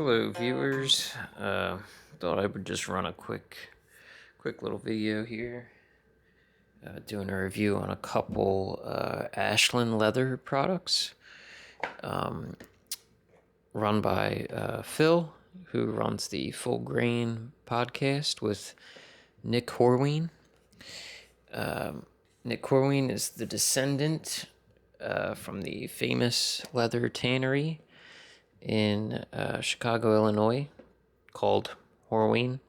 Hello, viewers. Thought I would just run a quick little video here, doing a review on a couple Ashland Leather products, run by Phil, who runs the Full Grain podcast with Nick Horween. Nick Horween is the descendant from the famous leather tannery in Chicago, Illinois, called Horween.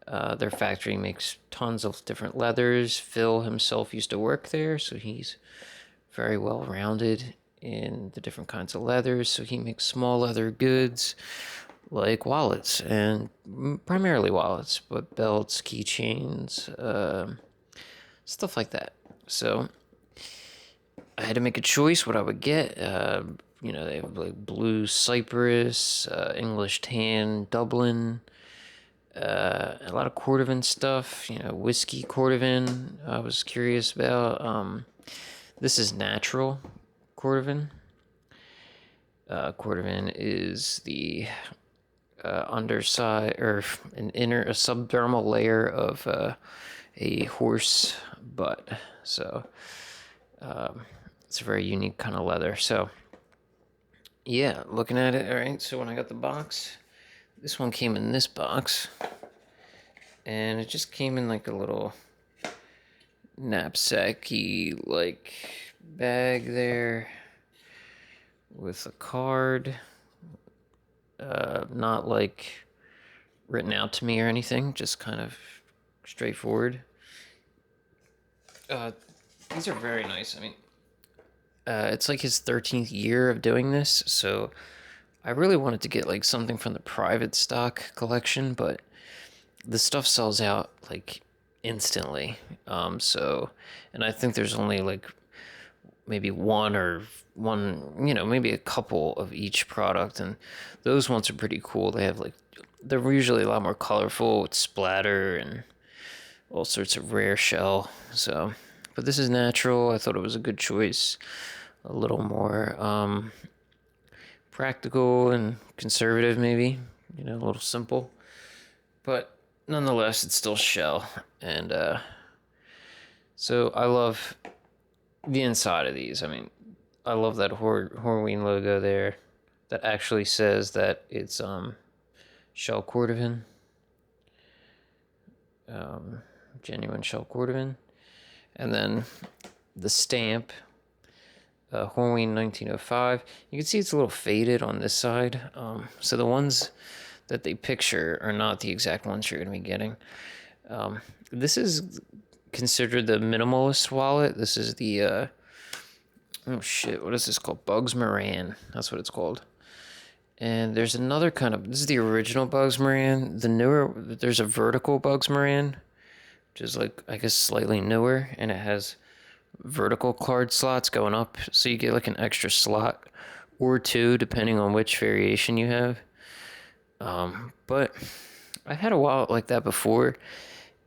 Their factory makes tons of different leathers. Phil himself used to work there, so he's very well rounded in the different kinds of leathers. So he makes small leather goods like wallets, and primarily wallets, but belts, keychains, stuff like that. So I had to make a choice what I would get. They have like blue cypress, English tan, Dublin, a lot of Cordovan stuff. Whiskey Cordovan. I was curious about. This is natural Cordovan. Cordovan is the underside or a subdermal layer of a horse butt. So it's a very unique kind of leather. So yeah, looking at it, all right, so when I got the box, this one came in this box, and it just came in like a little knapsacky like bag there with a card, not like written out to me or anything, just kind of straightforward. These are very nice. I mean, it's like his 13th year of doing this, so I really wanted to get like something from the private stock collection, but the stuff sells out like instantly. And I think there's only like maybe maybe a couple of each product, and those ones are pretty cool. They're usually a lot more colorful with splatter and all sorts of rare shell. So, but this is natural. I thought it was a good choice. A little more practical and conservative, maybe. A little simple. But nonetheless, it's still shell. And so I love the inside of these. I mean, I love that Horween logo there that actually says that it's shell Cordovan. Genuine shell Cordovan. And then the stamp, Horween 1905. You can see it's a little faded on this side. So the ones that they picture are not the exact ones you're going to be getting. This is considered the minimalist wallet. This is the, what is this called? Bugs Moran. That's what it's called. And there's another this is the original Bugs Moran. There's a vertical Bugs Moran, which is like, I guess, slightly newer, and it has vertical card slots going up, so you get like an extra slot or two depending on which variation you have. But I've had a wallet like that before,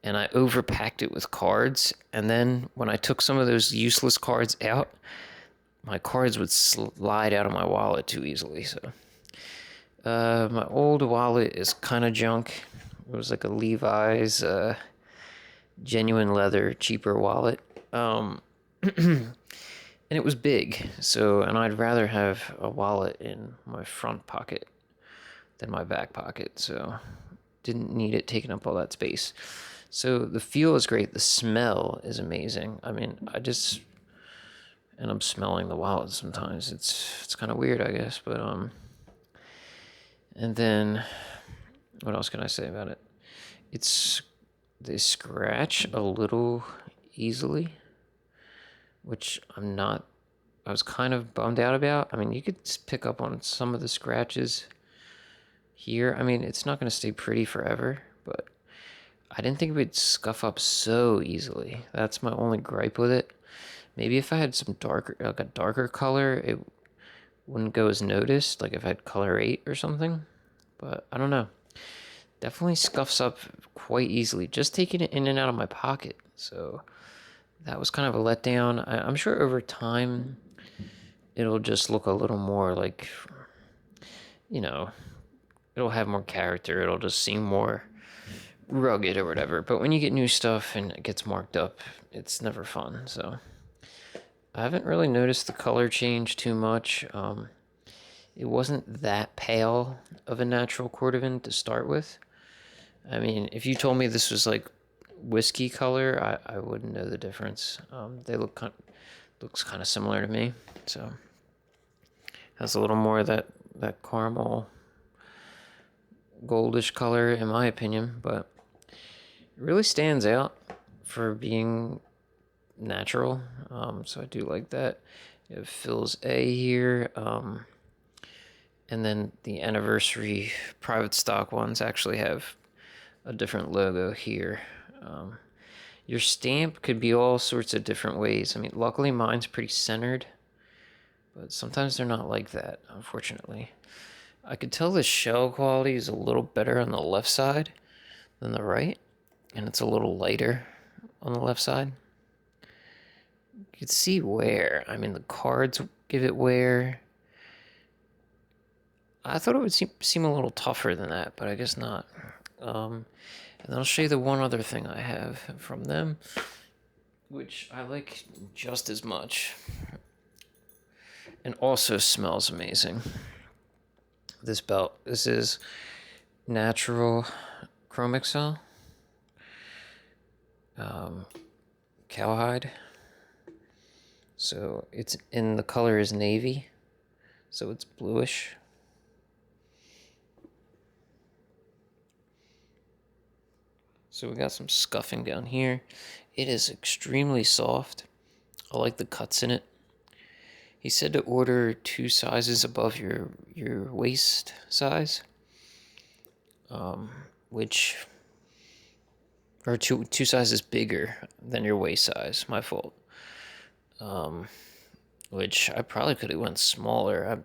and I overpacked it with cards, and then when I took some of those useless cards out, my cards would slide out of my wallet too easily. So my old wallet is kind of junk. It was like a Levi's genuine leather cheaper wallet. And it was big, and I'd rather have a wallet in my front pocket than my back pocket, so didn't need it taking up all that space. So the feel is great, the smell is amazing. I mean, and I'm smelling the wallet sometimes. It's kind of weird, I guess, but and then what else can I say about it? They scratch a little easily, which I was kind of bummed out about. I mean, you could pick up on some of the scratches here. I mean, it's not going to stay pretty forever, but I didn't think it would scuff up so easily. That's my only gripe with it. Maybe if I had a darker color, it wouldn't go as noticed, like if I had color 8 or something. But I don't know. Definitely scuffs up quite easily, just taking it in and out of my pocket. So that was kind of a letdown. I'm sure over time it'll just look a little more like, it'll have more character. It'll just seem more rugged or whatever. But when you get new stuff and it gets marked up, it's never fun. So I haven't really noticed the color change too much. It wasn't that pale of a natural Cordovan to start with. I mean, if you told me this was like whiskey color, I wouldn't know the difference. They looks kind of similar to me. So has a little more of that caramel goldish color in my opinion, but it really stands out for being natural. So I do like that. It fills A here. And then the anniversary private stock ones actually have a different logo here. Your stamp could be all sorts of different ways. I mean, luckily mine's pretty centered, but sometimes they're not like that, unfortunately. I could tell the shell quality is a little better on the left side than the right, and it's a little lighter on the left side. You can see wear. I mean, the cards give it wear. I thought it would seem a little tougher than that, but I guess not. And then I'll show you the one other thing I have from them, which I like just as much, and also smells amazing. This belt. This is natural CXL, cowhide. So it's in the color is navy, so it's bluish. So we got some scuffing down here. It is extremely soft. I like the cuts in it. He said to order 2 sizes above your waist size, which or two sizes bigger than your waist size. My fault. Which I probably could have went smaller.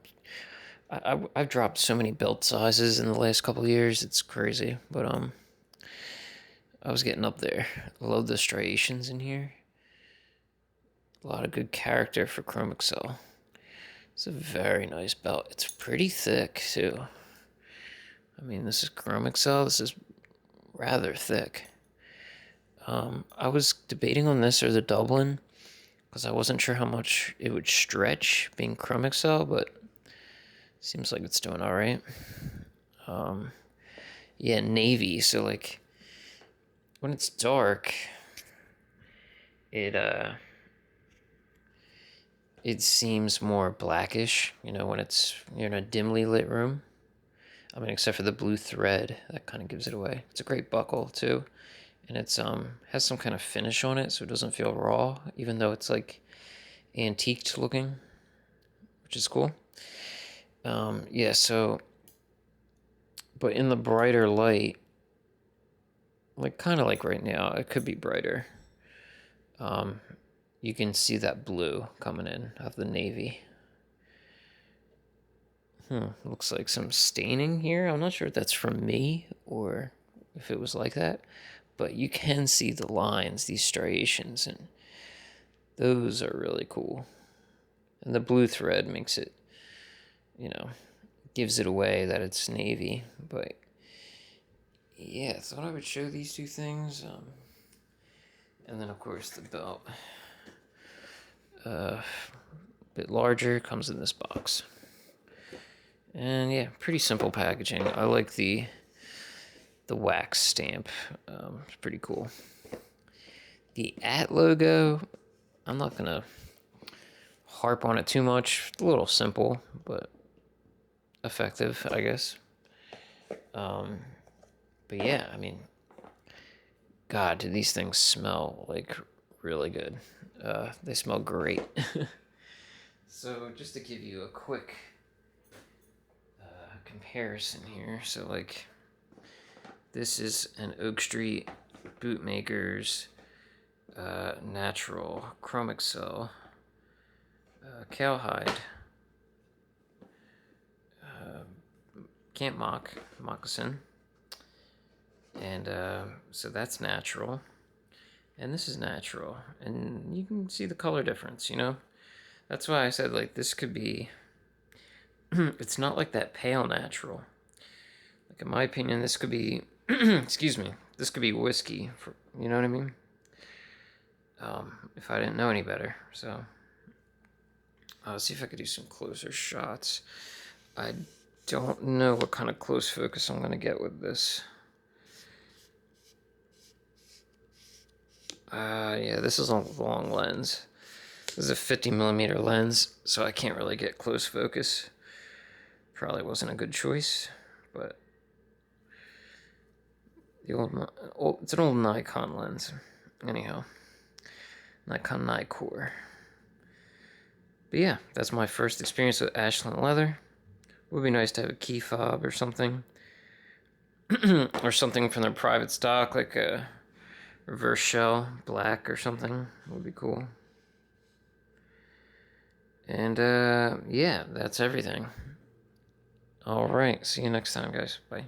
I've dropped so many belt sizes in the last couple of years. It's crazy, but I was getting up there. I love the striations in here. A lot of good character for CXL. It's a very nice belt. It's pretty thick, too. I mean, this is CXL. This is rather thick. I was debating on this or the Dublin because I wasn't sure how much it would stretch being CXL, but seems like it's doing all right. Yeah, navy. So, like, when it's dark, it seems more blackish, you know, when you're in a dimly lit room. I mean, except for the blue thread, that kind of gives it away. It's a great buckle, too. And it's has some kind of finish on it, so it doesn't feel raw, even though it's, like, antiqued looking, which is cool. Yeah, so, but in the brighter light, like, kind of like right now, it could be brighter. You can see that blue coming in of the navy. Looks like some staining here. I'm not sure if that's from me or if it was like that, but you can see the lines, these striations, and those are really cool. And the blue thread makes it, you know, gives it away that it's navy. But yeah, I thought I would show these 2 things. And then, of course, the belt. A bit larger, comes in this box. And yeah, pretty simple packaging. I like the wax stamp. It's pretty cool. The @ logo, I'm not gonna harp on it too much. It's a little simple, but effective, I guess. But yeah, I mean, God, do these things smell like really good. They smell great. So just to give you a quick comparison here. So like, this is an Oak Street Bootmakers natural CXL cowhide camp moccasin. And so that's natural. And this is natural. And you can see the color difference, you know? That's why I said, like, this could be... it's not like that pale natural. in my opinion, this could be, excuse me, this could be whiskey, for, you know what I mean? If I didn't know any better. So, let's see if I could do some closer shots. I don't know what kind of close focus I'm going to get with this. Yeah, this is a long lens. This is a 50mm lens, so I can't really get close focus. Probably wasn't a good choice, but it's an old Nikon lens. Anyhow, Nikon Nikkor. But yeah, that's my first experience with Ashland Leather. Would be nice to have a key fob or something. Or something from their private stock, like a reverse shell, black or something. Would be cool. And yeah, that's everything. Alright, see you next time, guys. Bye.